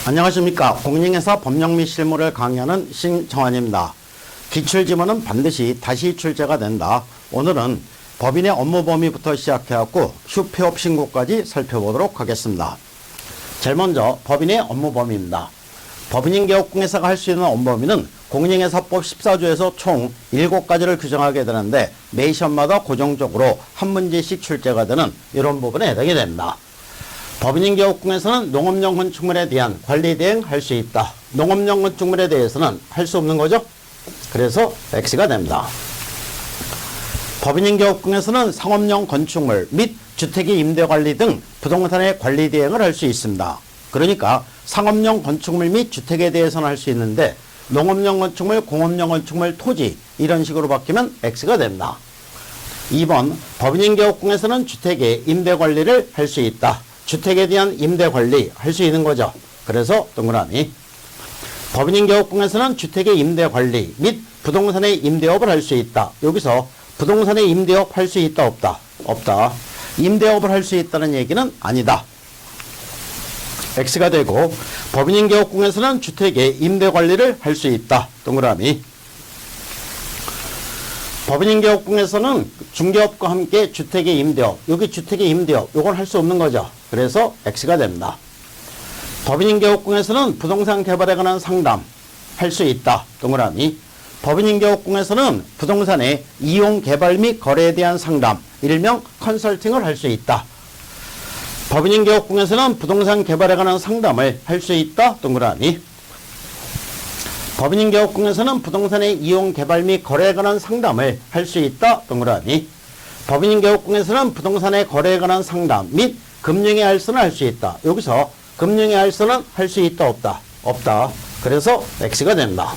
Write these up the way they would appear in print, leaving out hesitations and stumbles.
안녕하십니까. 공인중개사 법령 및 실무를 강의하는 신정환입니다. 기출지문은 반드시 다시 출제가 된다. 오늘은 법인의 업무 범위부터 시작해갖고 휴폐업 신고까지 살펴보도록 하겠습니다. 제일 먼저 법인의 업무 범위입니다. 법인인개업공개사가 할 수 있는 업무 범위는 공인중개사법 14조에서 총 7가지를 규정하게 되는데 매 시험마다 고정적으로 한 문제씩 출제가 되는 이런 부분에 해당이 됩니다. 법인인개업공개사는 농업용 건축물에 대한 관리 대행 할 수 있다. 농업용 건축물에 대해서는 할 수 없는 거죠. 그래서 X가 됩니다. 법인인개업공개사는 상업용 건축물 및 주택의 임대관리 등 부동산의 관리 대행을 할 수 있습니다. 그러니까 상업용 건축물 및 주택에 대해서는 할 수 있는데 농업용 건축물, 공업용 건축물, 토지 이런 식으로 바뀌면 X가 됩니다. 2번 법인인개업공개사는 주택의 임대관리를 할 수 있다. 주택에 대한 임대관리 할 수 있는 거죠. 그래서 동그라미. 법인인개업공개사는 주택의 임대관리 및 부동산의 임대업을 할 수 있다. 여기서 부동산의 임대업 할 수 있다 없다? 없다. 임대업을 할 수 있다는 얘기는 아니다. X가 되고 법인인개업공개사는 주택의 임대관리를 할 수 있다. 동그라미. 법인인개업공개사는 중개업과 함께 주택의 임대업, 여기 주택의 임대업, 요건 할 수 없는 거죠. 그래서 X가 됩니다. 법인인개업공개사는 부동산 개발에 관한 상담 할 수 있다. 동그라미. 법인인개업공개사는 부동산의 이용 개발 및 거래에 대한 상담, 일명 컨설팅을 할 수 있다. 법인인개업공개사는 부동산 개발에 관한 상담을 할 수 있다. 동그라미. 법인인개업공개사는 부동산의 이용 개발 및 거래에 관한 상담을 할 수 있다. 동그라미. 법인인개업공개사는 부동산의 거래에 관한 상담 및 금융의 알선을 할 수 있다. 여기서 금융의 알선은 할 수 있다 없다? 없다. 그래서 X가 됩니다.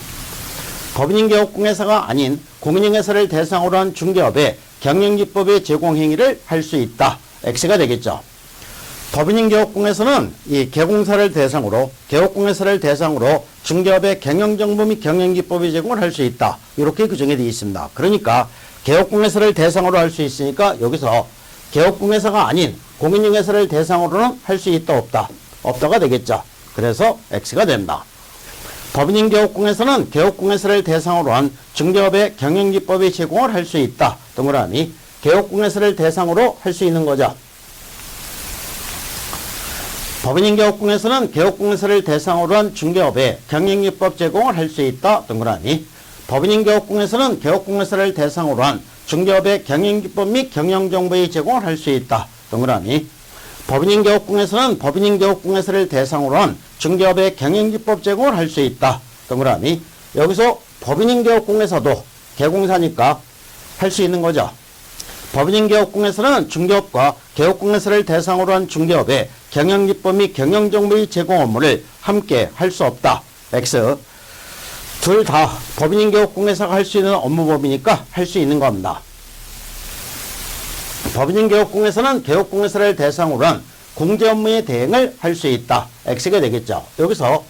법인인개업공개사가 아닌 공인중개사를 대상으로 한 중개업의 경영기법의 제공행위를 할 수 있다. X가 되겠죠. 법인인개업공개사는 이 개공사를 대상으로 개업공개사를 대상으로 중개업의 경영정보 및 경영기법의 제공을 할 수 있다. 이렇게 규정이 되어 있습니다. 그러니까 개업공개사를 대상으로 할 수 있으니까 여기서 개업공개사가 아닌 공인중개사를 대상으로는 할 수 있다 없다? 없다가 되겠죠. 그래서 X가 됩니다. 법인인개업공개사는 개업공개사를 대상으로 한 중개업의 경영기법의 제공을 할 수 있다. 동그라미. 개업공개사를 대상으로 할 수 있는 거죠. 법인인개업공개사는 개업공개사를 대상으로 한 중개업의 경영기법 제공을 할 수 있다. 동그라미. 법인인개업공개사는 개업공개사를 대상으로 한 중개업의 경영기법 및 경영정보의 제공을 할 수 있다. 동그라미. 법인인개업공개사는 법인인개업공개사를 대상으로 한 중개업의 경영기법 제공을 할 수 있다. 동그라미. 여기서 법인인개업공개사도 개공사니까 할 수 있는 거죠. 법인인개업공개사는 중개업과 개업공개사를 대상으로 한 중개업의 경영기법 및 경영정보의 제공 업무를 함께 할 수 없다. X. 둘 다 법인인개업공개사가 할 수 있는 업무 범위니까 할 수 있는 겁니다. 법인인개업공개사는 개업공개사를 대상으로 한 공제 업무의 대행을 할 수 있다. X가 되겠죠. 여기서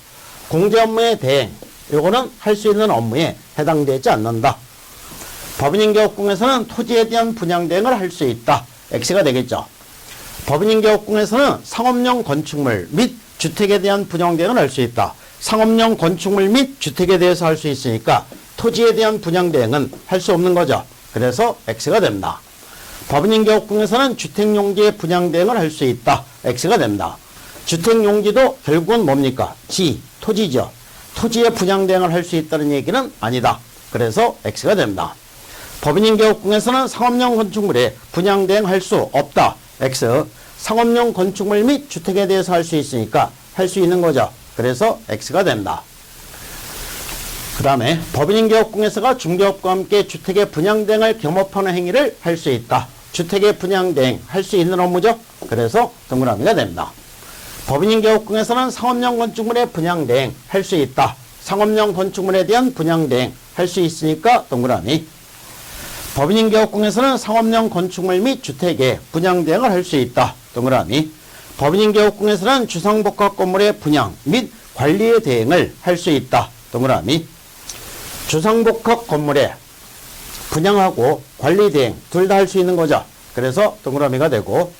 공제 업무의 대행, 요거는 할 수 있는 업무에 해당되지 않는다. 법인인개업공개사는 토지에 대한 분양 대행을 할 수 있다. X가 되겠죠. 법인인개업공개사는 상업용 건축물 및 주택에 대한 분양 대행을 할 수 있다. 상업용 건축물 및 주택에 대해서 할 수 있으니까 토지에 대한 분양 대행은 할 수 없는 거죠. 그래서 X가 됩니다. 법인인개업공개사는 주택용지의 분양 대행을 할 수 있다. X가 됩니다. 주택용지도 결국은 뭡니까? 토지죠. 토지의 분양 대행을 할 수 있다는 얘기는 아니다. 그래서 X가 됩니다. 법인인개업공개사는 상업용 건축물에 분양 대행할 수 없다. X. 상업용 건축물 및 주택에 대해서 할 수 있으니까 할 수 있는 거죠. 그래서 X가 됩니다. 그 다음에 법인인개업공개사가 중개업과 함께 주택의 분양 대행을 겸업하는 행위를 할 수 있다. 주택의 분양 대행 할 수 있는 업무죠. 그래서 동그라미가 됩니다. 법인인개업공개사는 상업용 건축물의 분양 대행 할 수 있다. 상업용 건축물에 대한 분양 대행 할 수 있으니까 동그라미. 법인인개업공개사는 상업용 건축물 및 주택의 분양 대행을 할 수 있다. 동그라미. 법인인개업공개사는 주상복합 건물의 분양 및 관리의 대행을 할 수 있다. 동그라미. 주상복합 건물의 분양하고 관리 대행 둘 다 할 수 있는 거죠. 그래서 동그라미가 되고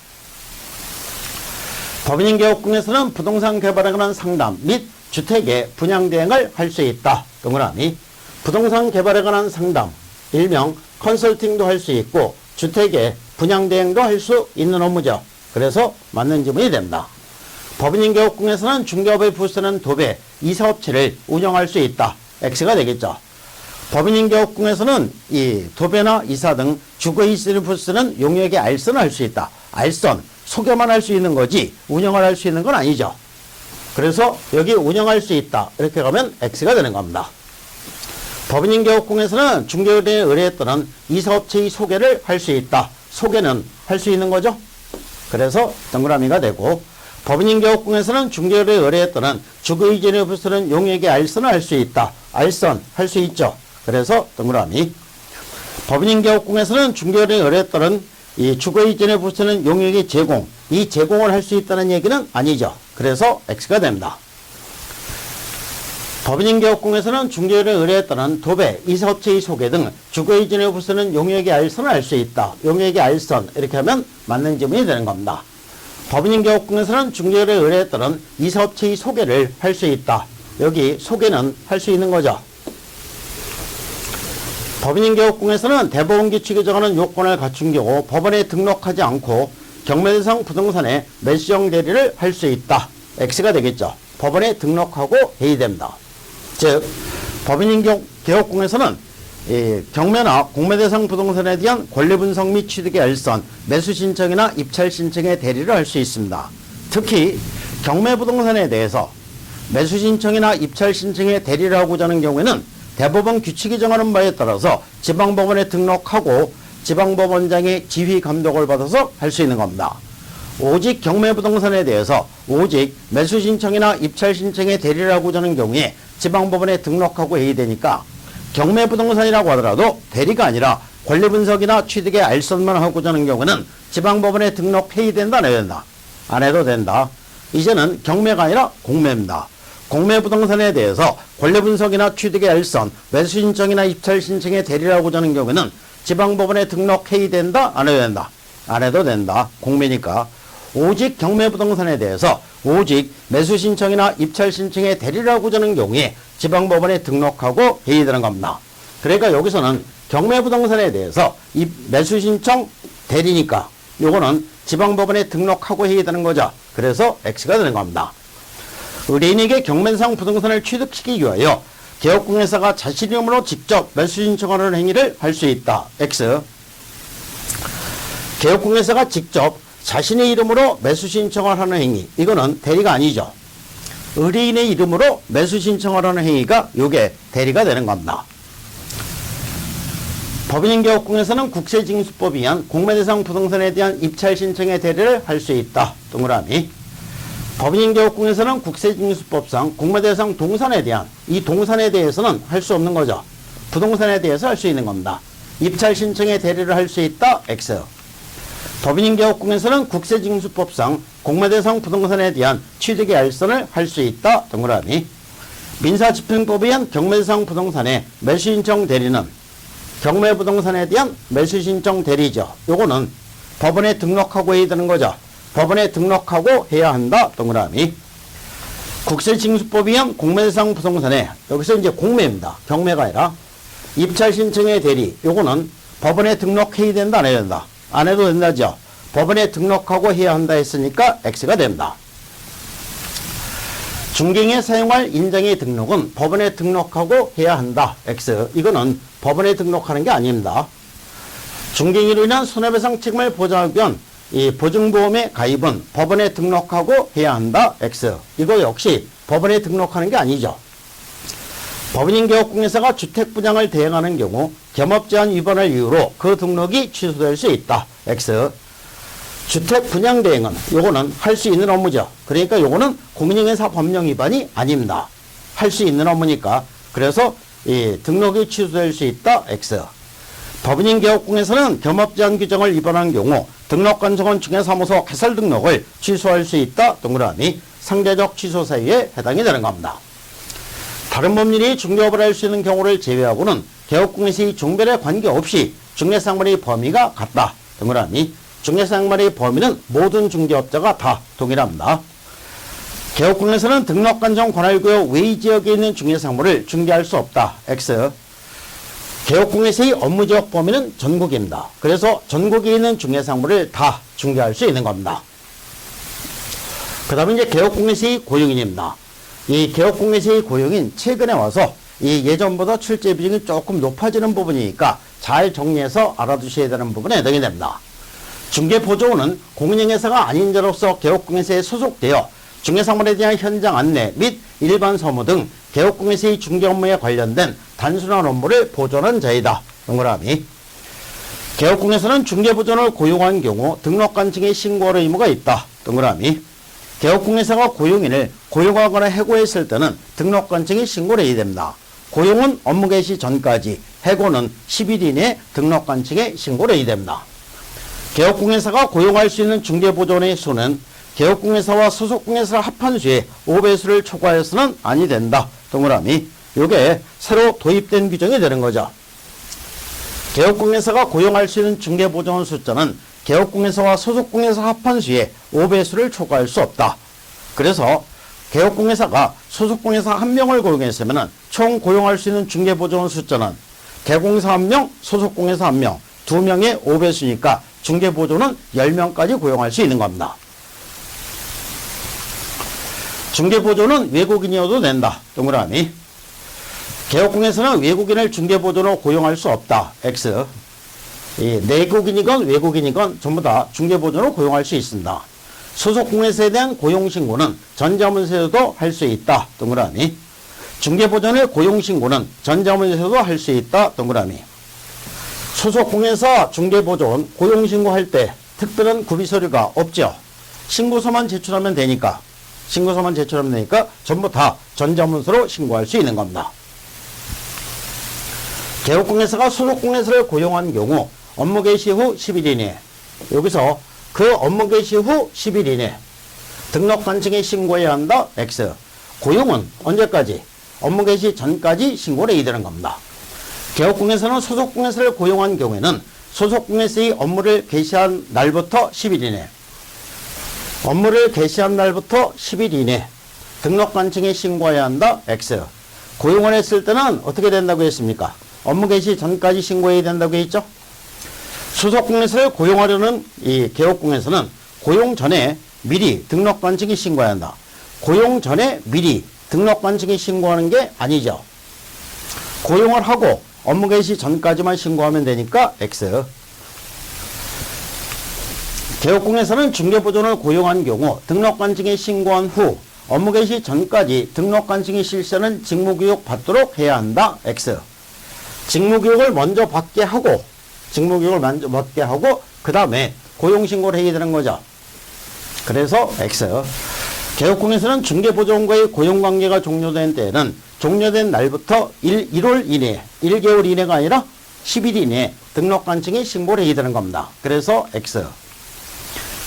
법인인개업공에서는 부동산 개발에 관한 상담 및 주택의 분양 대행을 할 수 있다. 동그라미. 부동산 개발에 관한 상담, 일명 컨설팅도 할 수 있고 주택의 분양 대행도 할 수 있는 업무죠. 그래서 맞는 지문이 됩니다. 법인인개업공에서는 중개업의 부서는 도배, 이사업체를 운영할 수 있다. X가 되겠죠. 법인인개업공에서는 이 도배나 이사 등 주거이사를 부서는 용역의 알선을 할 수 있다. 알선, 소개만 할 수 있는 거지 운영을 할 수 있는 건 아니죠. 그래서 여기 운영할 수 있다. 이렇게 가면 X가 되는 겁니다. 법인인개업공에서는 중개업에 의뢰했던 이사업체의 소개를 할 수 있다. 소개는 할 수 있는 거죠. 그래서 동그라미가 되고, 법인인개업공에서는 중개업에 의뢰했던 주거이전의 부서는 용역의 알선을 할 수 있다. 알선 할 수 있죠. 그래서 동그라미. 법인인개업공에서는 중개업에 의뢰했던 이 주거이전의 부서는 용역의 제공, 이 제공을 할 수 있다는 얘기는 아니죠. 그래서 X가 됩니다. 법인인개업공에서는 중개업에 의뢰했던 도배, 이사업체의 소개 등 주거이전의 부서는 용역의 알선을 할 수 있다. 용역의 알선 이렇게 하면 맞는 지문이 되는 겁니다. 법인인개업공에서는 중개업에 의뢰했던 이사업체의 소개를 할 수 있다. 여기 소개는 할 수 있는 거죠. 법인인개업공에서는 대법원 규칙에 정하는 요건을 갖춘 경우 법원에 등록하지 않고 경매대상 부동산의 매수형 대리를 할 수 있다. X가 되겠죠. 법원에 등록하고 해의됩니다. 즉 법인인개업공에서는 경매나 공매대상 부동산에 대한 권리분석 및 취득의 알선, 매수신청이나 입찰신청의 대리를 할 수 있습니다. 특히 경매부동산에 대해서 매수신청이나 입찰신청의 대리를 하고자 하는 경우에는 대법원 규칙이 정하는 바에 따라서 지방법원에 등록하고 지방법원장의 지휘 감독을 받아서 할 수 있는 겁니다. 오직 경매부동산에 대해서 오직 매수신청이나 입찰신청의 대리를 하고자 하는 경우에 지방법원에 등록하고 해야 되니까 경매부동산이라고 하더라도 대리가 아니라 권리분석이나 취득의 알선만 하고자 하는 경우는 지방법원에 등록해야 된다, 안 해야 된다? 안 해도 된다. 이제는 경매가 아니라 공매입니다. 공매부동산에 대해서 권리분석이나 취득의 알선, 매수신청이나 입찰신청의 대리를 하고자 하는 경우는 지방법원에 등록해야 된다, 안 해야 된다? 안 해도 된다. 공매니까. 오직 경매부동산에 대해서 오직 매수신청이나 입찰신청의 대리를 하고자 하는 경우에 지방법원에 등록하고 해야 되는 겁니다. 그러니까 여기서는 경매부동산에 대해서 이 매수신청 대리니까 요거는 지방법원에 등록하고 해야 되는 거죠. 그래서 X가 되는 겁니다. 의뢰인에게 경매상 부동산을 취득시키기 위하여 개업공예사가 자신 이름으로 직접 매수신청하는 행위를 할 수 있다. X. 개업공예사가 직접 자신의 이름으로 매수신청을 하는 행위, 이거는 대리가 아니죠. 의뢰인의 이름으로 매수신청을 하는 행위가 요게 대리가 되는 겁니다. 법인인개업공에서는 국세징수법에 의한 공매대상 부동산에 대한 입찰신청의 대리를 할 수 있다. 동그라미. 법인인개업공에서는 국세징수법상 공매대상 동산에 대한 이 동산에 대해서는 할 수 없는 거죠. 부동산에 대해서 할 수 있는 겁니다. 입찰신청의 대리를 할 수 있다. X. 법인인개업공에서는 국세징수법상 공매대상 부동산에 대한 취득의 알선을 할 수 있다. 동그라미. 민사집행법에 의한 경매대상 부동산의 매수신청 대리는 경매부동산에 대한 매수신청 대리죠. 요거는 법원에 등록하고 해야 되는 거죠. 법원에 등록하고 해야 한다. 동그라미. 국세징수법에 의한 공매대상 부동산에 여기서 이제 공매입니다. 경매가 아니라 입찰신청의 대리, 요거는 법원에 등록해야 된다, 안 해야 된다? 안 해도 된다죠. 법원에 등록하고 해야 한다 했으니까 X가 됩니다. 중개인에 사용할 인장의 등록은 법원에 등록하고 해야 한다. X. 이거는 법원에 등록하는 게 아닙니다. 중개인으로 인한 손해배상 책임을 보장하기 위한 이 보증보험의 가입은 법원에 등록하고 해야 한다. X. 이거 역시 법원에 등록하는 게 아니죠. 법인인개업공예사가 주택분양을 대행하는 경우 겸업제한 위반을 이유로 그 등록이 취소될 수 있다. X. 주택분양대행은 요거는 할 수 있는 업무죠. 그러니까 요거는 공인중개사 법령 위반이 아닙니다. 할 수 있는 업무니까. 그래서 이 등록이 취소될 수 있다. X. 법인인개업공에서는 겸업제한 규정을 위반한 경우 등록관청원 중개사무소 개설 등록을 취소할 수 있다. 동그라미. 상대적 취소 사유에 해당이 되는 겁니다. 다른 법률이 중개업을 할 수 있는 경우를 제외하고는 개업공예사의 종별에 관계없이 중개상물의 범위가 같다. 동그라미. 중개상물의 범위는 모든 중개업자가 다 동일합니다. 개업공에서는 등록관청 관할구역 외의 지역에 있는 중개상물을 중개할 수 없다. X. 개업공에서의 업무지역 범위는 전국입니다. 그래서 전국에 있는 중개상물을 다 중개할 수 있는 겁니다. 그 다음에 이제 개업공에서의 고용인입니다. 이 개업공에서의 고용인 최근에 와서 이 예전보다 출제 비중이 조금 높아지는 부분이니까 잘 정리해서 알아두셔야 되는 부분에 해당이 됩니다. 중개보조원은 공인중개사가 아닌 자로서 개업공예사에 소속되어 중개상물에 대한 현장 안내 및 일반 서무 등 개업공예사의 중개 업무에 관련된 단순한 업무를 보존하는 자이다. 동그라미. 개업공예사는 중개보조원을 고용한 경우 등록관청에 신고할 의무가 있다. 동그라미. 개업공예사가 고용인을 고용하거나 해고했을 때는 등록관청에 신고를 해야 됩니다. 고용은 업무 개시 전까지, 해고는 10일 이내에 등록관청에 신고를 해야 됩니다. 개업공예사가 고용할 수 있는 중개보조원의 수는 개업공예사와 소속공예사를 합한 수의 5배수를 초과해서는 아니 된다. 동그라미. 요게 새로 도입된 규정이 되는 거죠. 개업공예사가 고용할 수 있는 중개보조원 숫자는 개업공예사와 소속공예사 합한 수의 5배수를 초과할 수 없다. 그래서 개업공예사가 소속공예사 1명을 고용했으면 총 고용할 수 있는 중개보조원 숫자는 개공사 1명, 소속공예사 1명, 2명의 5배수니까 중개보조원은 10명까지 고용할 수 있는 겁니다. 중개보조원은 외국인이어도 된다. 동그라미. 개업공예사는 외국인을 중개보조원으로 고용할 수 없다. X. 이 내국인이건 외국인이건 전부 다 중개보조원으로 고용할 수 있습니다. 소속공예사에 대한 고용신고는 전자문서에서도 할 수 있다. 동그라미. 중개보조원의 고용신고는 전자문서에서도 할 수 있다. 동그라미. 소속공예사 중개보조원 고용신고할 때 특별한 구비서류가 없죠. 신고서만 제출하면 되니까 전부 다 전자문서로 신고할 수 있는 겁니다. 개업공예사가 소속공예사를 고용한 경우 업무 개시 후 10일 이내, 여기서 그 업무 개시 후 10일 이내 등록관청에 신고해야 한다. X. 고용은 언제까지? 업무 개시 전까지 신고를 해야 되는 겁니다. 개업공예사는 소속공예사를 고용한 경우에는 소속공예사의 업무를 개시한 날부터 10일 이내, 업무를 개시한 날부터 10일 이내 등록관청에 신고해야 한다. X. 고용을 했을 때는 어떻게 된다고 했습니까? 업무 개시 전까지 신고해야 된다고 했죠? 소속공예사를 고용하려는 이 개업공예사는 고용 전에 미리 등록관청에 신고해야 한다. 고용 전에 미리 등록관청에 신고하는 게 아니죠. 고용을 하고 업무 개시 전까지만 신고하면 되니까 X. 개업공예사는 중개보조원을 고용한 경우 등록관청에 신고한 후 업무 개시 전까지 등록관청이 실시하는 직무교육 받도록 해야 한다. X. 직무교육을 먼저 받게 하고 그 다음에 고용신고를 해야 되는 거죠. 그래서 X. 개업공예사는 중개보조원과의 고용관계가 종료된 때에는 종료된 날부터 1월 이내, 1개월 이내가 아니라 10일 이내에 등록관청에 신고를 해야 되는 겁니다. 그래서 X.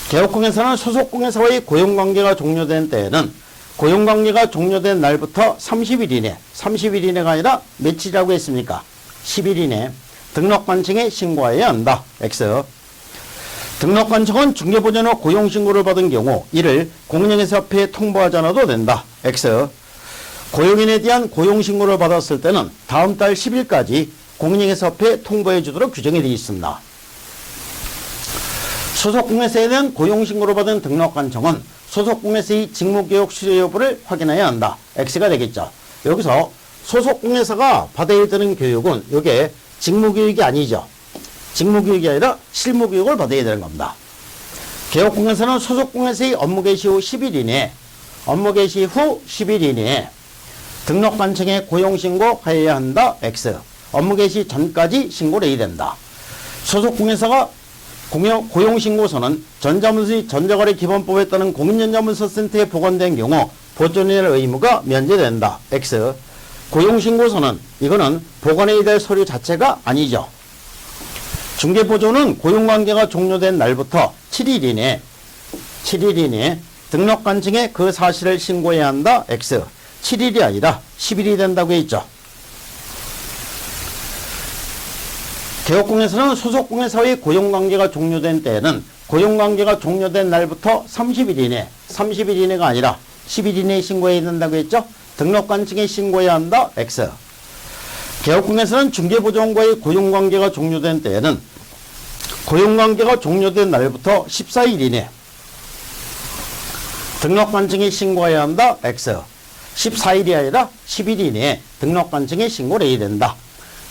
개업공예사는 소속공예사와의 고용관계가 종료된 때에는 고용관계가 종료된 날부터 30일 이내, 30일 이내가 아니라 며칠이라고 했습니까? 10일 이내 등록관청에 신고해야 한다. X. 등록관청은 중개보조원으로 고용신고를 받은 경우 이를 공인중개사협회에 통보하지 않아도 된다. X. 고용인에 대한 고용신고를 받았을 때는 다음 달 10일까지 공인중개사협회에 통보해 주도록 규정이 되어 있습니다. 소속공예사에 대한 고용신고를 받은 등록관청은 소속공예사의 직무교육 수료 여부를 확인해야 한다. X가 되겠죠. 여기서 소속공예사가 받아야 되는 교육은 이게 직무교육이 아니죠. 직무교육이 아니라 실무교육을 받아야 되는 겁니다. 개업공예사는 소속공예사의 업무 개시 후 10일 이내에 등록관청에 고용신고해야 한다. X. 업무 개시 전까지 신고를 해야 된다. 소속공예사가 고용신고서는 전자문서의 전자거래 기본법에 따른 공인전자문서센터에 보관된 경우 보존해야 할 의무가 면제된다. X. 고용신고서는 이거는 보관해야 될 서류 자체가 아니죠. 중개보조원은 고용관계가 종료된 날부터 7일 이내 등록관청에 그 사실을 신고해야 한다. X. 7일이 아니라 10일이 된다고 했죠. 개업공예사는 소속공예사의 고용관계가 종료된 때에는 고용관계가 종료된 날부터 30일 이내, 30일 이내가 아니라 10일 이내에 신고해야 된다고 했죠? 등록관청에 신고해야 한다. X. 개업공에서는 중개보조원과의 고용관계가 종료된 때에는 고용관계가 종료된 날부터 14일 이내 등록관청에 신고해야 한다. X. 14일이 아니라 10일 이내에 등록관청에 신고를 해야 된다.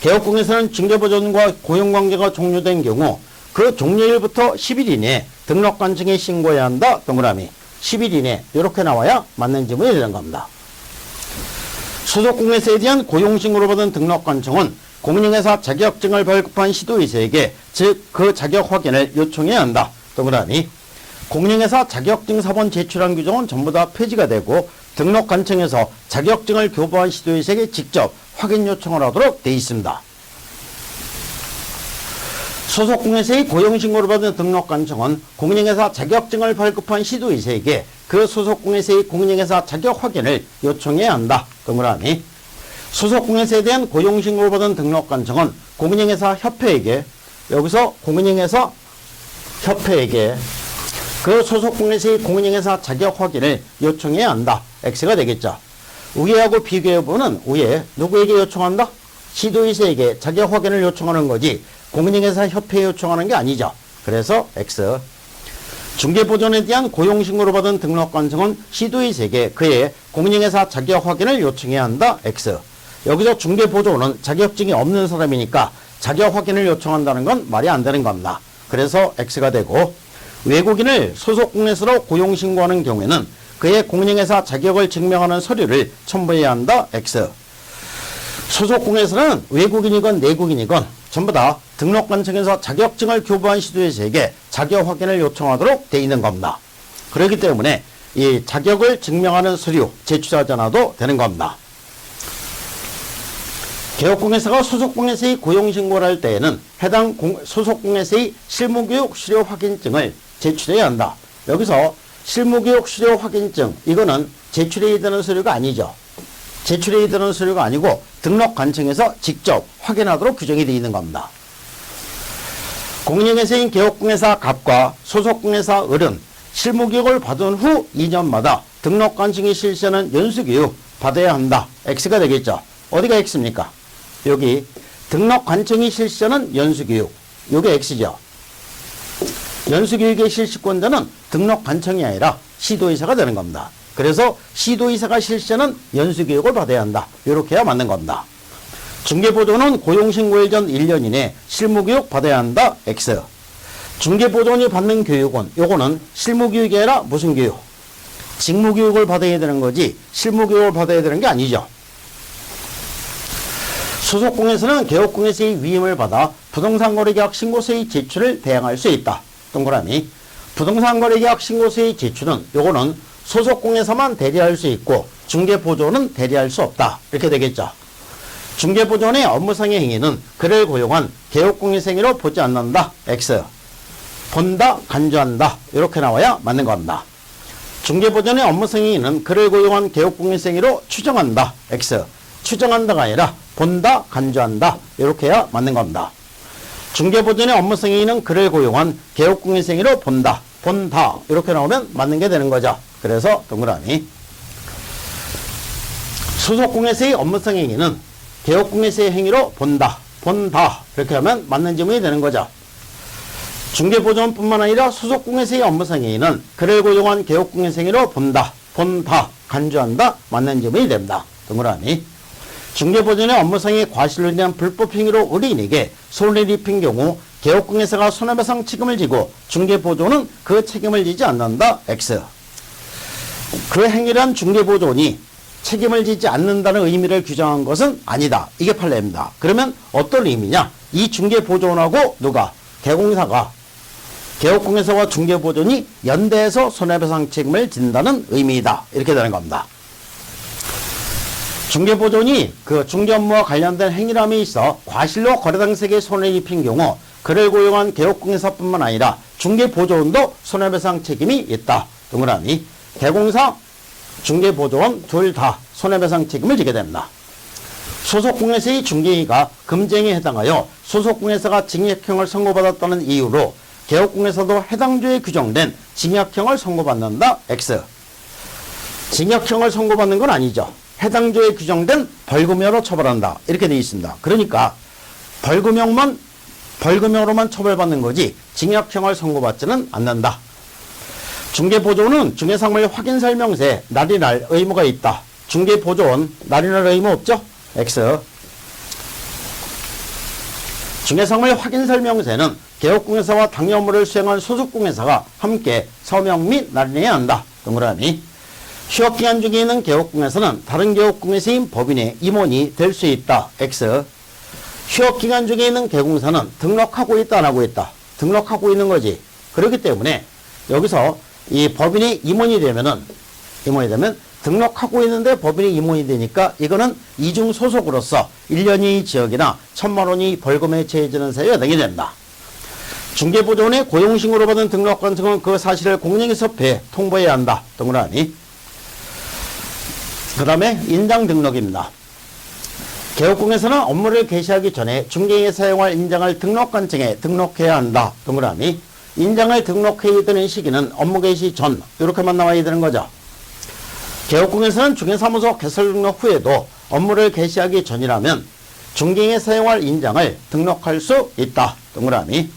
개업공에서는 중개보조원과 고용관계가 종료된 경우 그 종료일부터 10일 이내에 등록관청에 신고해야 한다. 동그라미. 10일 이내 이렇게 나와야 맞는 지문이 되는 겁니다. 소속공회사에 대한 고용신고를 받은 등록관청은 공인중개사 자격증을 발급한 시도의사에게 즉 그 자격 확인을 요청해야 한다. 동그라미. 공인중개사 자격증 사본 제출한 규정은 전부 다 폐지가 되고 등록관청에서 자격증을 교부한 시도의사에게 직접 확인 요청을 하도록 되어 있습니다. 소속공회사의 고용신고를 받은 등록관청은 공인중개사 자격증을 발급한 시도의사에게 그 소속공회사의 공인중개사 자격 확인을 요청해야 한다. 동그라미. 소속공회사에 대한 고용신고를 받은 등록관청은 공인중개사 협회에게 여기서 공인중개사 협회에게 그 소속공회사의 공인중개사 자격 확인을 요청해야 한다. X가 되겠죠. 위하고 비교해보면 위에 누구에게 요청한다? 시도의사에게 자격 확인을 요청하는 거지 공인중개사 협회에 요청하는 게 아니죠. 그래서 X. 중개보조원에 대한 고용신고를 받은 등록관청은 시도의사에게 그의 공인중개사 자격 확인을 요청해야 한다. X. 여기서 중개보조원은 자격증이 없는 사람이니까 자격 확인을 요청한다는 건 말이 안 되는 겁니다. 그래서 X가 되고 외국인을 소속공회사로 고용신고하는 경우에는 그의 공인중개사 자격을 증명하는 서류를 첨부해야 한다. X. 소속공회사는 외국인이건 내국인이건 전부 다 등록관청에서 자격증을 교부한 시도의사에게 자격 확인을 요청하도록 되어 있는 겁니다. 그렇기 때문에 이 자격을 증명하는 서류 제출하지 않아도 되는 겁니다. 개업공회사가 소속공회사의 고용신고를 할 때에는 해당 소속공회사의 실무교육 수료 확인증을 제출해야 한다. 여기서 실무교육 수료 확인증 이거는 제출해야 되는 서류가 아니죠. 제출해야 되는 서류가 아니고 등록관청에서 직접 확인하도록 규정이 되어 있는 겁니다. 공인중개사인 개업공회사 갑과 소속공회사 을은 실무교육을 받은 후 2년마다 등록관청이 실시하는 연수교육 받아야 한다. X가 되겠죠. 어디가 X입니까? 여기 등록관청이 실시하는 연수교육 이게 X죠. 연수교육의 실시권자는 등록관청이 아니라 시도의사가 되는 겁니다. 그래서 시도의사가 실시하는 연수교육을 받아야 한다. 이렇게 해야 맞는 겁니다. 중개보조원은 고용신고일 전 1년 이내 실무교육 받아야 한다. X. 중개보조원이 받는 교육은 요거는 실무교육이 아니라 무슨 교육? 직무교육을 받아야 되는 거지 실무교육을 받아야 되는 게 아니죠. 소속공회사는 개업공회사의 위임을 받아 부동산거래계약 신고서의 제출을 대행할 수 있다. 동그라미. 부동산거래계약 신고서의 제출은 요거는 소속공회사만 대리할 수 있고 중개보조원은 대리할 수 없다. 이렇게 되겠죠. 중개보조원의 업무상의 행위는 그를 고용한 개업공회사 행위로 보지 않는다. X. 본다, 간주한다. 이렇게 나와야 맞는 겁니다. 중개보조원의 업무상 행위는 그를 고용한 개업공회사 행위로 추정한다. X. 추정한다가 아니라 본다, 간주한다. 이렇게 해야 맞는 겁니다. 중개보조원의 업무상 행위는 그를 고용한 개업공회사 행위로 본다. 본다. 이렇게 나오면 맞는 게 되는 거죠. 그래서 동그라미. 소속공회사의 업무상 행위는 개업공회사의 행위로 본다. 본다. 이렇게 하면 맞는 지문이 되는 거죠. 중개보조원뿐만 아니라 소속공회사의 업무상 행위는 그를 고용한 개업공회사 행위로 본다. 본다. 간주한다. 맞는 지문이 됩니다. 동그라미. 중개보조원의 업무상의 과실로 인한 불법 행위로 의뢰인에게 손해를 입힌 경우 개업공회사가 손해배상 책임을 지고 중개보조원은 그 책임을 지지 않는다. X. 그 행위란 중개보조원이 책임을 지지 않는다는 의미를 규정한 것은 아니다. 이게 판례입니다. 그러면 어떤 의미냐? 이 중개보조원하고 누가? 개공사가 개업공회사와 중개보조원이 연대해서 손해배상 책임을 진다는 의미이다. 이렇게 되는 겁니다. 중개보조원이 그 중개업무와 관련된 행위람에 있어 과실로 거래당사에게 손해를 입힌 경우 그를 고용한 개업공회사뿐만 아니라 중개보조원도 손해배상 책임이 있다. 동그라미. 개공사, 중개보조원 둘 다 손해배상 책임을 지게 됩니다. 소속공회사의 중개행위가 금지행위에 해당하여 소속공회사가 징역형을 선고받았다는 이유로 개업공에서도 해당 조에 규정된 징역형을 선고받는다. X. 징역형을 선고받는 건 아니죠. 해당 조에 규정된 벌금형으로 처벌한다. 이렇게 되어 있습니다. 그러니까 벌금형으로만 처벌받는 거지 징역형을 선고받지는 않는다. 중개보조원은 중개상물 확인설명서에 날인할 의무가 있다. 중개보조원 날인할 의무 없죠? X. 중개상물 확인설명서에는 개업공회사와 당해 업무를 수행한 소속공회사가 함께 서명 및 날인해야 한다. 동그라미. 휴업기간 중에 있는 개업공회사는 다른 개업공회사인 법인의 임원이 될 수 있다. X. 휴업기간 중에 있는 개공사는 등록하고 있다 안 하고 있다. 등록하고 있는 거지. 그렇기 때문에 여기서 이 법인이 임원이 되면 등록하고 있는데 법인이 임원이 되니까 이거는 이중 소속으로서 1년이 지역이나 1,000만 원이 벌금에 처해지는 사유가 되게 된다. 중개보조원의 고용신고로 받은 등록관청은 그 사실을 공정위법회에 통보해야 한다. 동그라미. 그 다음에 인장 등록입니다. 개업공에서는 업무를 개시하기 전에 중개에 사용할 인장을 등록관청에 등록해야 한다. 동그라미. 인장을 등록해야 되는 시기는 업무 개시 전 이렇게만 나와야 되는 거죠. 개업공에서는 중개사무소 개설 등록 후에도 업무를 개시하기 전이라면 중개에 사용할 인장을 등록할 수 있다. 동그라미.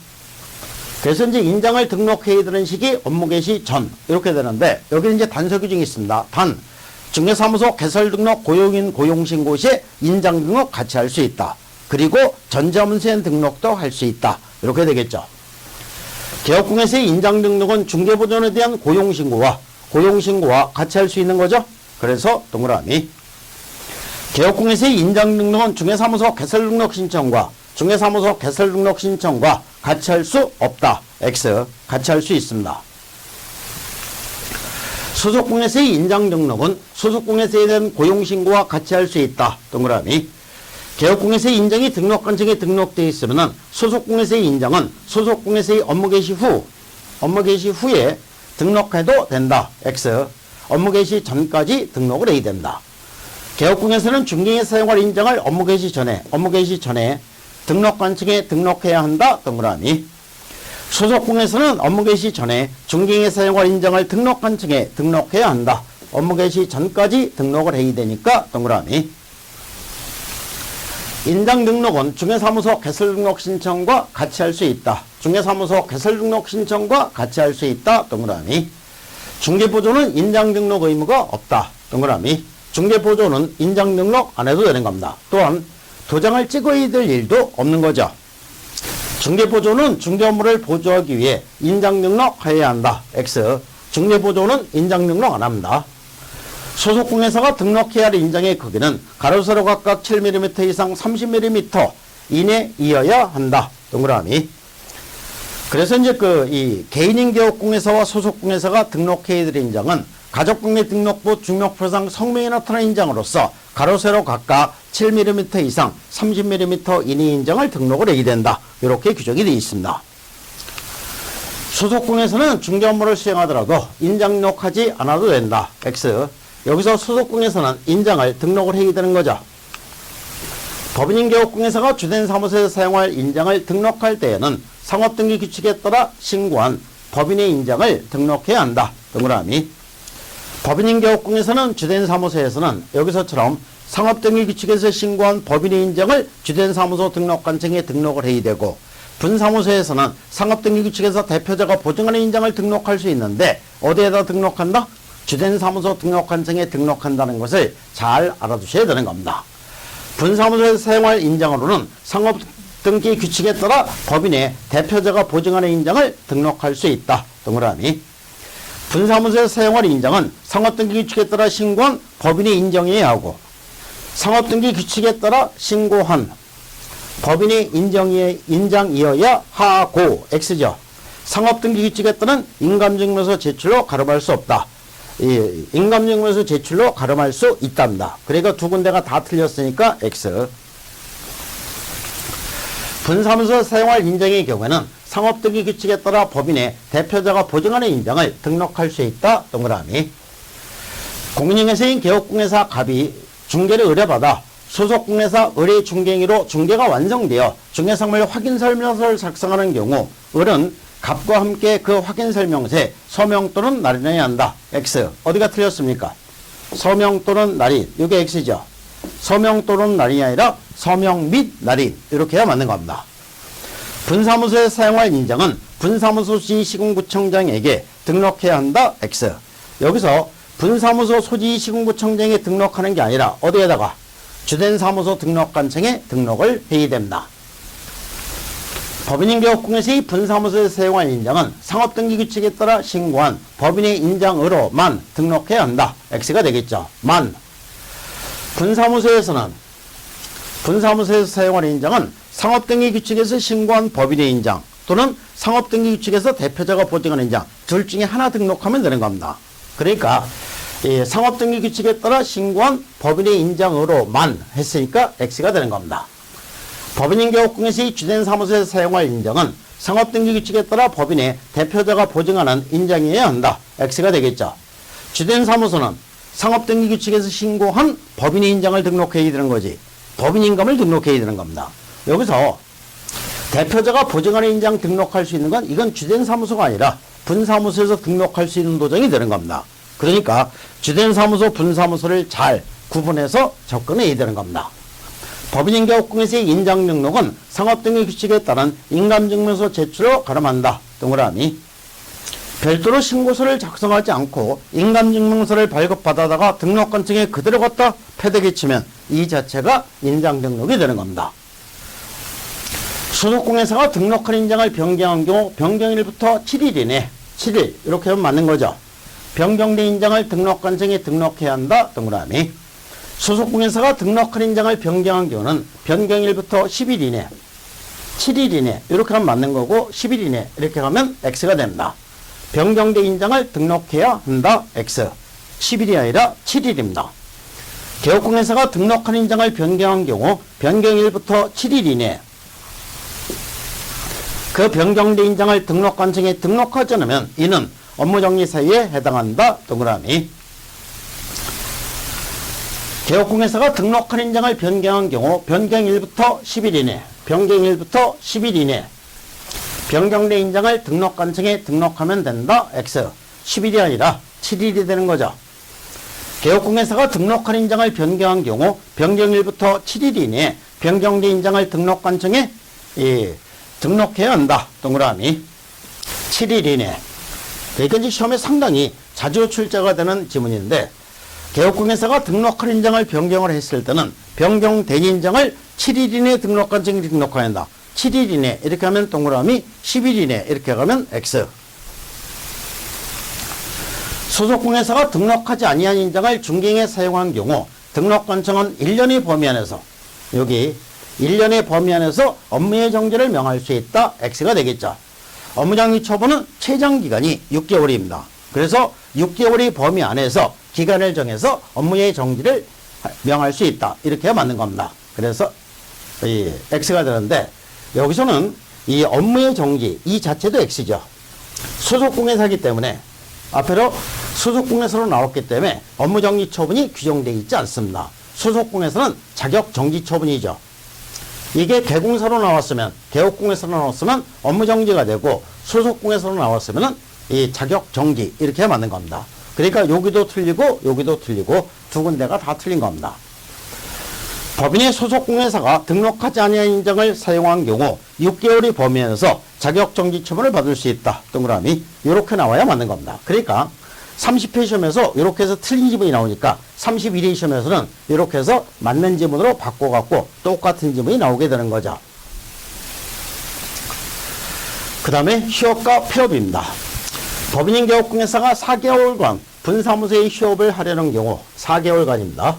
그래서 이제 인장을 등록해야 되는 시기 업무 개시 전 이렇게 되는데 여기는 이제 단서 규정이 있습니다. 단 중개사무소 개설 등록 고용인 고용신고 시 인장 등록 같이 할 수 있다. 그리고 전자문서엔 등록도 할 수 있다. 이렇게 되겠죠. 개업공에서의 인장 등록은 중개보조원에 대한 고용신고와 같이 할 수 있는 거죠. 그래서 동그라미. 개업공에서의 인장 등록은 중개사무소 개설 등록 신청과 같이 할 수 없다. X. 같이 할 수 있습니다. 소속공회사의 인장 등록은 소속공회사에 대한 고용신고와 같이 할 수 있다. 동그라미. 개업공회사의 인장이 등록관청에 등록되어 있으면 소속공회사의 인장은 소속공회사의 업무 개시 후에 등록해도 된다. X. 업무 개시 전까지 등록을 해야 된다. 개업공에서는 중개에 사용할 인장을 업무 개시 전에 등록관청에 등록해야 한다. 동그라미. 소속공에서는 업무 개시 전에 중개에 사용할 인장을 등록관청에 등록해야 한다. 업무 개시 전까지 등록을 해야 되니까 동그라미. 인장 등록은 중개사무소 개설 등록 신청과 같이 할 수 있다. 중개사무소 개설 등록 신청과 같이 할 수 있다. 동그라미. 중개보조는 인장 등록 의무가 없다. 동그라미. 중개보조는 인장 등록 안 해도 되는 겁니다. 또한 도장을 찍어야 될 일도 없는 거죠. 중개보조는 중개 업무를 보조하기 위해 인장 등록해야 한다. X. 중개보조는 인장 등록 안 합니다. 소속공회사가 등록해야 할 인장의 크기는 가로 세로 각각 7mm 이상 30mm 이내이어야 한다. 동그라미. 그래서 이제 이 개인인 개업공회사와 소속공회사가 등록해야 될 인장은 가족관계 등록부 중력표상 성명이 나타난 인장으로서 가로 세로 각각 7mm 이상 30mm 이내 인장을 등록을 해야 된다. 이렇게 규정이 되어 있습니다. 소속공회사는 중개 업무를 수행하더라도 인장 등록하지 않아도 된다. X. 여기서 소속공회사는 인장을 등록을 해야 되는 거죠. 법인인 개업공회사가 주된 사무소에서 사용할 인장을 등록할 때에는 상업등기 규칙에 따라 신고한 법인의 인장을 등록해야 한다. 동그라미. 법인인 개업공회사는 주된 사무소에서는 여기서처럼 상업등기 규칙에서 신고한 법인의 인장을 주된 사무소 등록관청에 등록을 해야 되고, 분사무소에서는 상업등기 규칙에서 대표자가 보증하는 인장을 등록할 수 있는데 어디에다 등록한다? 주된 사무소 등록관청에 등록한다는 것을 잘 알아두셔야 되는 겁니다. 분사무소에서 사용할 인장으로는 상업등기 규칙에 따라 법인의 대표자가 보증하는 인장을 등록할 수 있다. 동그라미. 분사무소에서 사용할 인장은 상업등기 규칙에 따라 신고한 법인의 인정해야 하고, 상업등기 규칙에 따라 신고한 법인의 인장이어야 하고, X죠. 상업등기 규칙에 따른 인감증명서 제출로 가름할 수 없다. 인감증명서 제출로 가름할 수 있답니다. 그러니까 두 군데가 다 틀렸으니까 X. 분사무소에서 사용할 인장의 경우에는 상업등기 규칙에 따라 법인의 대표자가 보증하는 인장을 등록할 수 있다. 동그라미. 공인중개사인 개업공회사 갑이 중개를 의뢰받아 소속공회사 의뢰 중개인으로 중개가 완성되어 중개상물 확인설명서를 작성하는 경우, 을은 값과 함께 그 확인 설명서에 서명 또는 날인해야 한다. X. 어디가 틀렸습니까? 서명 또는 날인. 이게 X죠. 서명 또는 날인이 아니라 서명 및 날인. 이렇게 해야 맞는 겁니다. 분사무소에 사용할 인장은 분사무소 시시군구청장에게 등록해야 한다. X. 여기서 분사무소 소지 시군구청장에 등록하는 게 아니라 어디에다가 주된 사무소 등록관청에 등록을 해야 됩니다. 법인인계업공에서 이 분사무소에 사용할 인장은 상업등기규칙에 따라 신고한 법인의 인장으로만 등록해야 한다. X가 되겠죠. 만. 분사무소에서 사용할 인장은 상업등기규칙에서 신고한 법인의 인장 또는 상업등기규칙에서 대표자가 보증하는 인장 둘 중에 하나 등록하면 되는 겁니다. 그러니까 이 상업등기규칙에 따라 신고한 법인의 인장으로만 했으니까 X가 되는 겁니다. 법인인계업공에서 이 주된 사무소에서 사용할 인장은 상업등기규칙에 따라 법인의 대표자가 보증하는 인장이어야 한다. X가 되겠죠. 주된 사무소는 상업등기규칙에서 신고한 법인의 인장을 등록해야 되는 거지. 법인인감을 등록해야 되는 겁니다. 여기서 대표자가 보증하는 인장 등록할 수 있는 건 이건 주된 사무소가 아니라 분사무소에서 등록할 수 있는 도정이 되는 겁니다. 그러니까 주된 사무소, 분사무소를 잘 구분해서 접근해야 되는 겁니다. 법인인계업공에서의 인장 등록은 상업등기규칙에 따른 인감증명서 제출로 가름한다. 동그라미. 별도로 신고서를 작성하지 않고 인감증명서를 발급받아다가 등록관청에 그대로 갖다 패대기치면 이 자체가 인장 등록이 되는 겁니다. 소속공회사가 등록한 인장을 변경한 경우 변경일부터 7일 이내 7일 이렇게 하면 맞는 거죠. 변경된 인장을 등록관청에 등록해야 한다. 동그라미. 소속공회사가 등록한 인장을 변경한 경우는 변경일부터 10일 이내 7일 이내 이렇게 하면 맞는 거고 10일 이내 이렇게 하면 X가 됩니다. 변경된 인장을 등록해야 한다. X. 10일이 아니라 7일입니다. 개업공회사가 등록한 인장을 변경한 경우 변경일부터 7일 이내 그 변경된 인장을 등록관청에 등록하지 않으면 이는 업무정지 사유에 해당한다. 동그라미. 개업공회사가 등록한 인장을 변경한 경우 변경일부터 10일 이내 변경일부터 10일 이내 변경된 인장을 등록관청에 등록하면 된다. X. 10일이 아니라 7일이 되는 거죠. 개업공회사가 등록한 인장을 변경한 경우 변경일부터 7일 이내 변경된 인장을 등록관청에 등록해야 한다. 동그라미. 7일 이내. 그러니까 이제 시험에 상당히 자주 출제가 되는 지문인데 개업공회사가 등록한 인장을 변경을 했을 때는 변경된 인장을 7일 이내 등록관청에 등록해야 한다. 7일 이내 이렇게 하면 동그라미 10일 이내 이렇게 가면 X. 소속공회사가 등록하지 아니한 인장을 중개행에 사용한 경우 등록관청은 1년의 범위 안에서 여기 1년의 범위 안에서 업무의 정지를 명할 수 있다. X가 되겠죠. 업무정지 처분은 최장기간이 6개월입니다. 그래서 6개월의 범위 안에서 기간을 정해서 업무의 정지를 명할 수 있다. 이렇게 맞는 겁니다. 그래서 이 X가 되는데 여기서는 이 업무의 정지 이 자체도 X죠. 소속공회사이기 때문에 앞으로 소속공회사로 나왔기 때문에 업무정지 처분이 규정되어 있지 않습니다. 소속공회사는 자격정지 처분이죠. 이게 개공사로 나왔으면 개업공회사로 나왔으면 업무정지가 되고 소속공회사로 나왔으면 이 자격정지 이렇게 맞는 겁니다. 그러니까 여기도 틀리고 여기도 틀리고 두 군데가 다 틀린 겁니다. 법인의 소속공회사가 등록하지 아니한 인장을 사용한 경우 6개월의 범위 안에서 자격정지 처분을 받을 수 있다. 동그라미 이렇게 나와야 맞는 겁니다. 그러니까 30회 시험에서 이렇게 해서 틀린 지문이 나오니까 31회 시험에서는 이렇게 해서 맞는 지문으로 바꿔갖고 똑같은 지문이 나오게 되는 거죠. 그 다음에 휴업과 폐업입니다. 법인인계업공회사가 4개월간 분사무소의 휴업을 하려는 경우 4개월간입니다.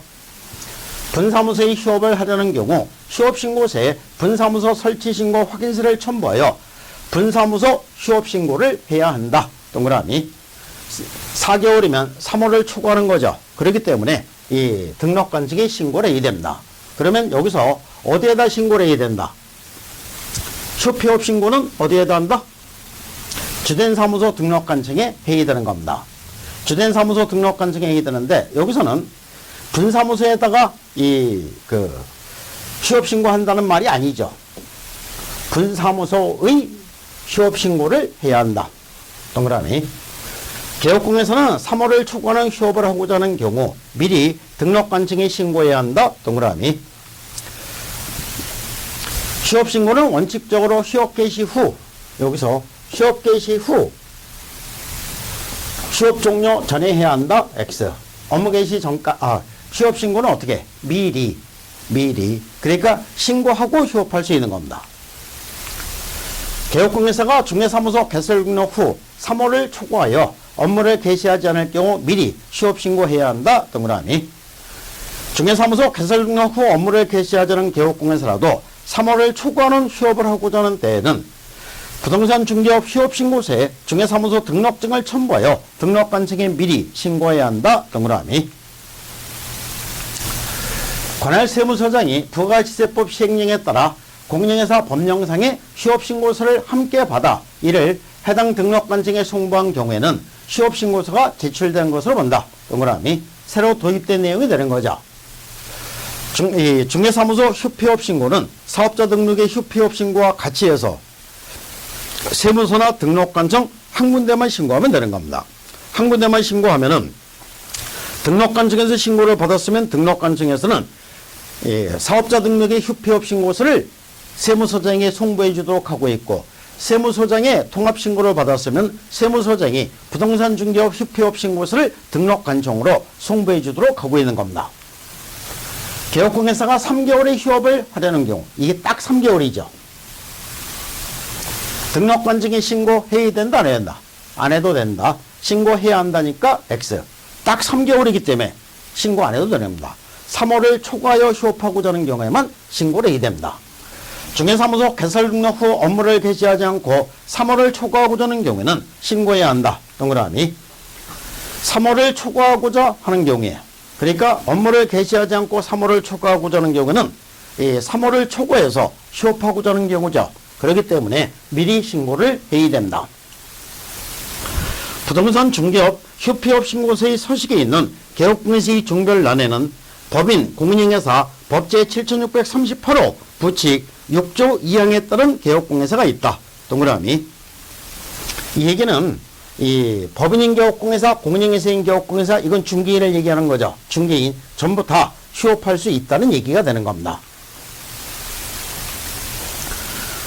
분사무소의 휴업을 하려는 경우 휴업신고서에 분사무소 설치신고 확인서를 첨부하여 분사무소 휴업신고를 해야 한다. 동그라미 4개월이면 3월을 초과하는 거죠. 그렇기 때문에 이 등록관청에 신고를 해야 됩니다. 그러면 여기서 어디에다 신고를 해야 된다? 휴폐업 신고는 어디에다 한다? 주된 사무소 등록관청에 해야 되는 겁니다. 주된 사무소 등록관청에 해야 되는데 여기서는 분사무소에다가 휴업 신고한다는 말이 아니죠. 분사무소의 휴업 신고를 해야 한다. 동그라미. 개업공에서는 3월을 초과하는 휴업을 하고자 하는 경우 미리 등록관청에 신고해야 한다. 동그라미. 휴업 신고는 원칙적으로 휴업 개시 후, 여기서 휴업 개시 후 휴업 종료 전에 해야 한다. X. 업무 개시 전까 휴업 신고는 어떻게? 미리. 그러니까 신고하고 휴업할 수 있는 겁니다. 개업공개사가 중개사무소 개설 등록 후 3월을 초과하여 업무를 개시하지 않을 경우 미리 휴업 신고해야 한다. 동그라미. 중개사무소 개설 등록 후 업무를 개시하지 않은 개업공개사라도 3월을 초과하는 휴업을 하고자 하는 때에는 부동산 중개업 휴업 신고서에 중개사무소 등록증을 첨부하여 등록관청에 미리 신고해야 한다. 동그라미. 관할 세무서장이 부가시세법 시행령에 따라 공인중개사 법령상의 휴업신고서를 함께 받아 이를 해당 등록관청에 송부한 경우에는 휴업신고서가 제출된 것으로 본다. 동그라미. 새로 도입된 내용이 되는 거죠. 중개사무소 휴폐업신고는 사업자 등록의 휴폐업신고와 같이 해서 세무서나 등록관청 한 군데만 신고하면 되는 겁니다. 한 군데만 신고하면은 등록관청에서 신고를 받았으면 등록관청에서는 사업자 등록의 휴폐업 신고서를 세무서장에 송부해 주도록 하고 있고, 세무서장의 통합신고를 받았으면 세무서장이 부동산 중개업 휴폐업 신고서를 등록관청으로 송부해 주도록 하고 있는 겁니다. 개업공개사가 3개월의 휴업을 하려는 경우, 이게 딱 3개월이죠. 등록관청에 신고해야 된다, 안 해야 된다? 안 해도 된다. 신고해야 한다니까 X. 딱 3개월이기 때문에 신고 안 해도 됩니다. 3월을 초과하여 휴업하고자 하는 경우에만 신고를 해야 됩니다. 중개사무소 개설 등록 후 업무를 개시하지 않고 3월을 초과하고자 하는 경우에는 신고해야 한다. 동그라미. 3월을 초과하고자 하는 경우에, 그러니까 업무를 개시하지 않고 3월을 초과하고자 하는 경우에는 3월을 초과해서 휴업하고자 하는 경우죠. 그렇기 때문에 미리 신고를 해야 된다. 부동산 중개업 휴폐업 신고서의 서식에 있는 개업공개시 종별란에는 법인, 공인중개사 법제 7638호 부칙 6조 2항에 따른 개업공개사가 있다. 동그라미. 이 얘기는 이 법인인 개업공개사, 공인중개사인 개업공개사, 이건 중개인을 얘기하는 거죠. 중개인 전부 다 휴업할 수 있다는 얘기가 되는 겁니다.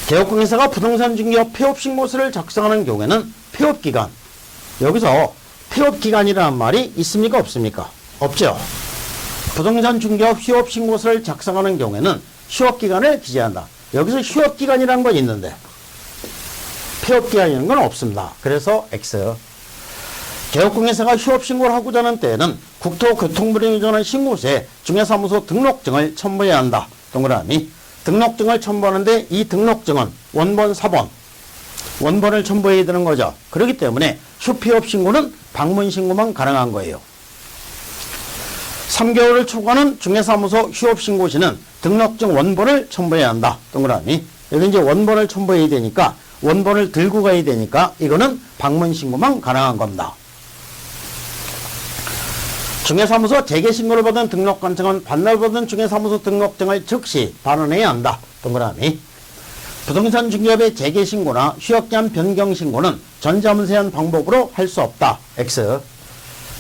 개업공개사가 부동산 중개업 폐업신고서를 작성하는 경우에는 폐업기간, 여기서 폐업기간이라는 말이 있습니까, 없습니까? 없죠. 부동산 중개업 휴업신고서를 작성하는 경우에는 휴업기간을 기재한다. 여기서 휴업기간이라는 건 있는데 폐업기간이라는 건 없습니다. 그래서 X. 개업공개사가 휴업신고를 하고자 하는 때에는 국토교통부에 의존한 신고서에 중개사무소 등록증을 첨부해야 한다. 동그라미. 등록증을 첨부하는데 이 등록증은 원본, 사본, 원본을 첨부해야 되는 거죠. 그렇기 때문에 휴폐업 신고는 방문 신고만 가능한 거예요. 3개월을 초과하는 중개사무소 휴업 신고 시는 등록증 원본을 첨부해야 한다. 동그라미. 여기 이제 원본을 첨부해야 되니까, 원본을 들고 가야 되니까 이거는 방문 신고만 가능한 겁니다. 중개사무소 재개신고를 받은 등록관청은 반납받은 중개사무소 등록증을 즉시 반환해야 한다. 동그라미. 부동산 중개업의 재개신고나 휴업기한 변경신고는 전자문서한 방법으로 할 수 없다. X.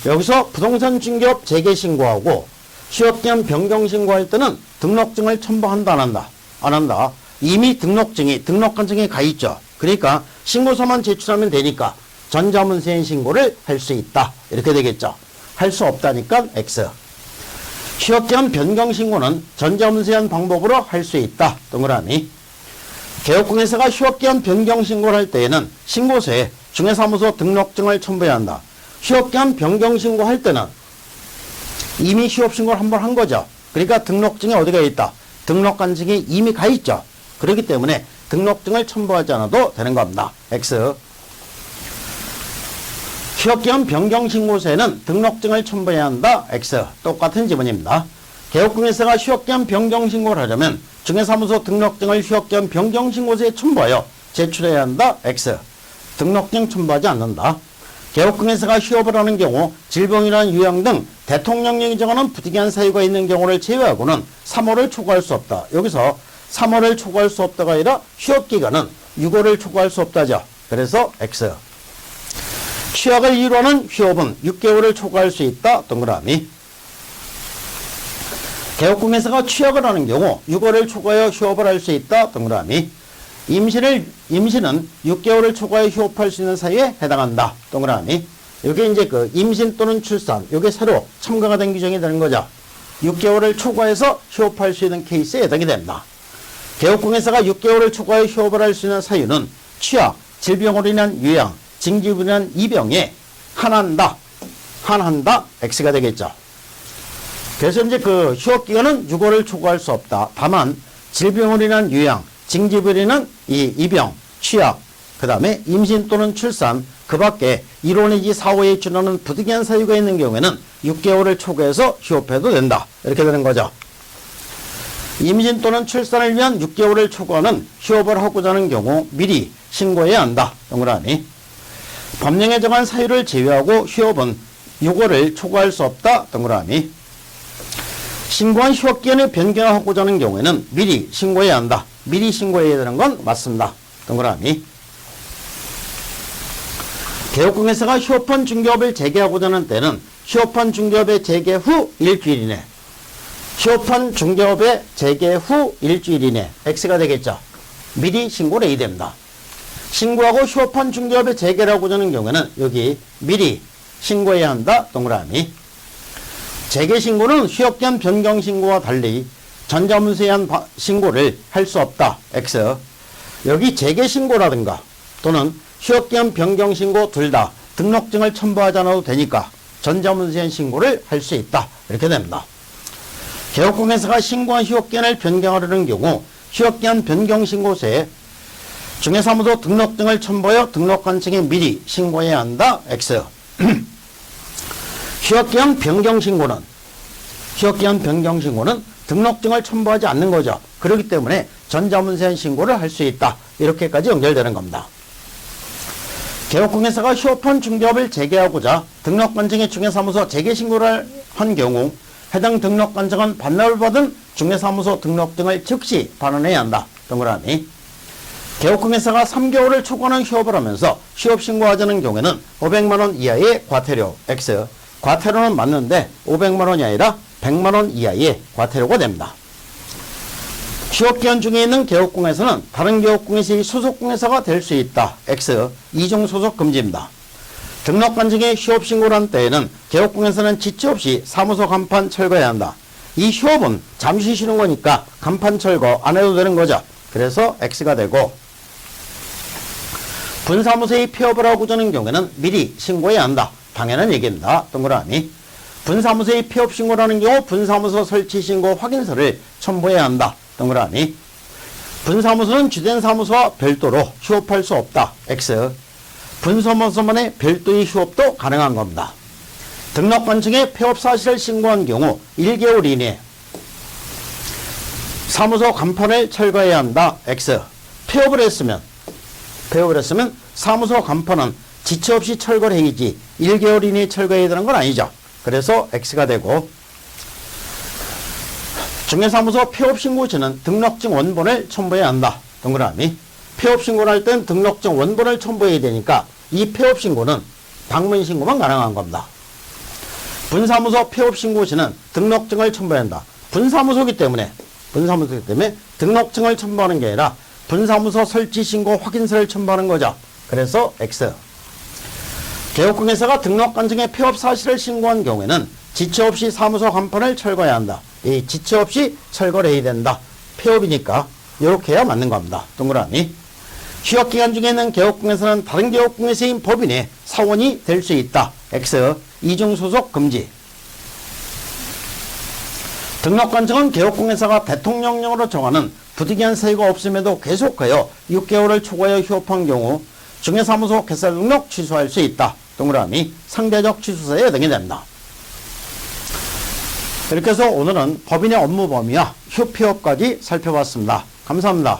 여기서 부동산 중개업 재개신고하고 휴업기한 변경신고할 때는 등록증을 첨부한다, 안 한다? 안 한다. 이미 등록증이 등록관청에 가 있죠. 그러니까 신고서만 제출하면 되니까 전자문서인 신고를 할 수 있다. 이렇게 되겠죠. 할 수 없다니까 X. 휴업기한 변경신고는 전자문서한 방법으로 할 수 있다. 동그라미. 개업공개사가 휴업기한 변경신고를 할 때에는 신고서에 중개사무소 등록증을 첨부해야 한다. 휴업기한 변경신고할 때는 이미 휴업신고를 한번 한 거죠. 그러니까 등록증이 어디가 있다? 등록관청에 이미 가 있죠. 그렇기 때문에 등록증을 첨부하지 않아도 되는 겁니다. X. 휴업기한 변경신고서에는 등록증을 첨부해야 한다. X. 똑같은 지문입니다. 개업공개사가 휴업기한 변경신고를 하려면 중개사무소 등록증을 휴업기한 변경신고서에 첨부하여 제출해야 한다. X. 등록증 첨부하지 않는다. 개업공개사가 휴업을 하는 경우 질병이나 유양 등 대통령령이 정하는 부득이한 사유가 있는 경우를 제외하고는 3월을 초과할 수 없다. 여기서 3월을 초과할 수 없다가 아니라 휴업기간은 6개월을 초과할 수 없다죠. 그래서 X. 취약을 이유로 하는 휴업은 6개월을 초과할 수 있다. 동그라미. 개업공회사가 취약을 하는 경우 6월을 초과하여 휴업을 할 수 있다. 동그라미. 임신은 6개월을 초과해 휴업할 수 있는 사유에 해당한다. 동그라미. 이게 이제 그 임신 또는 출산, 이게 새로 첨가가 된 규정이 되는 거죠. 6개월을 초과해서 휴업할 수 있는 케이스에 해당이 됩니다. 개업공회사가 6개월을 초과해 휴업을 할 수 있는 사유는 취약, 질병으로 인한 요양, 징집으로 인한 입영에 한한다, X가 되겠죠. 그래서 이제 그 휴업 기간은 6월을 초과할 수 없다. 다만 질병으로 인한 요양, 징집으로 인한 이 입영, 취약, 그 다음에 임신 또는 출산, 그 밖에 1호 내지 4호에 준하는 부득이한 사유가 있는 경우에는 6개월을 초과해서 휴업해도 된다. 이렇게 되는 거죠. 임신 또는 출산을 위한 6개월을 초과하는 휴업을 하고자 하는 경우 미리 신고해야 한다. 동그라미. 법령에 정한 사유를 제외하고 휴업은 6월을 초과할 수 없다. 동그라미. 신고한 휴업기간을 변경하고자 하는 경우에는 미리 신고해야 한다. 미리 신고해야 되는 건 맞습니다. 동그라미. 개업공회사가 휴업한 중개업을 재개하고자 하는 때는 휴업한 중개업의 재개 후 일주일 이내, 휴업한 중개업의 재개 후 일주일 이내, X가 되겠죠. 미리 신고를 해야 됩니다. 신고하고 휴업한 중개업의 재개를 하고자 하는 경우에는 여기 미리 신고해야 한다. 동그라미. 재개 신고는 휴업기한 변경 신고와 달리 전자문서에 한 신고를 할 수 없다. X. 여기 재개 신고라든가 또는 휴업기한 변경 신고 둘 다 등록증을 첨부하지 않아도 되니까 전자문서에 한 신고를 할 수 있다. 이렇게 됩니다. 개업공회사가 신고한 휴업기한을 변경하려는 경우 휴업기한 변경 신고서에 중개사무소 등록증을 첨부하여 등록관청에 미리 신고해야 한다. X. 휴업기한 변경 신고는 등록증을 첨부하지 않는 거죠. 그렇기 때문에 전자문서에 신고를 할 수 있다. 이렇게까지 연결되는 겁니다. 개업공회사가 휴업한 중개업을 재개하고자 등록관청에 중개사무소 재개신고를 한 경우 해당 등록관청은 반납을 받은 중개사무소 등록증을 즉시 반환해야 한다. 동그라미. 개업공회사가 3개월을 초과하는 휴업을 하면서 휴업신고하자는 경우에는 500만원 이하의 과태료 X. 과태료는 맞는데 500만원이 아니라 100만원 이하의 과태료가 됩니다. 휴업기간 중에 있는 개업공회사는 다른 개업공회사의 소속공회사가 될 수 있다. X. 이중 소속 금지입니다. 등록관청에 휴업신고를 한 때에는 개업공회사는 지체 없이 사무소 간판 철거해야 한다. 이 휴업은 잠시 쉬는 거니까 간판 철거 안 해도 되는 거죠. 그래서 X가 되고, 분사무소에 폐업을 하고자 하는 경우에는 미리 신고해야 한다. 당연한 얘기입니다. 동그라미. 분사무소에 폐업 신고를 하는 경우 분사무소 설치 신고 확인서를 첨부해야 한다. 동그라미. 분사무소는 주된 사무소와 별도로 휴업할 수 없다. X. 분사무소만의 별도의 휴업도 가능한 겁니다. 등록관청에 폐업 사실을 신고한 경우 1개월 이내 사무소 간판을 철거해야 한다. X. 폐업을 했으면 사무소 간판은 지체 없이 철거를 해야지 1개월 이내에 철거해야 되는 건 아니죠. 그래서 X가 되고, 중개사무소 폐업신고 시는 등록증 원본을 첨부해야 한다. 동그라미. 폐업신고를 할 땐 등록증 원본을 첨부해야 되니까 이 폐업신고는 방문신고만 가능한 겁니다. 분사무소 폐업신고 시는 등록증을 첨부해야 한다. 분사무소이기 때문에 등록증을 첨부하는 게 아니라 분사무소 설치신고 확인서를 첨부하는 거죠. 그래서 X. 개업공회사가 등록관청에 폐업 사실을 신고한 경우에는 지체 없이 사무소 간판을 철거해야 한다. 이 지체 없이 철거를 해야 된다. 폐업이니까 이렇게 해야 맞는 겁니다. 동그라미. 휴업기간 중에 있는 개업공회사는 다른 개업공회사인 법인의 사원이 될 수 있다. X. 이중소속 금지. 등록관청은 개업공회사가 대통령령으로 정하는 부득이한 사유가 없음에도 계속하여 6개월을 초과하여 휴업한 경우 중개사무소 개설 등록 취소할 수 있다. 동그라미. 상대적 취소사에 해당이 됩니다. 이렇게 해서 오늘은 법인의 업무 범위와 휴폐업까지 살펴봤습니다. 감사합니다.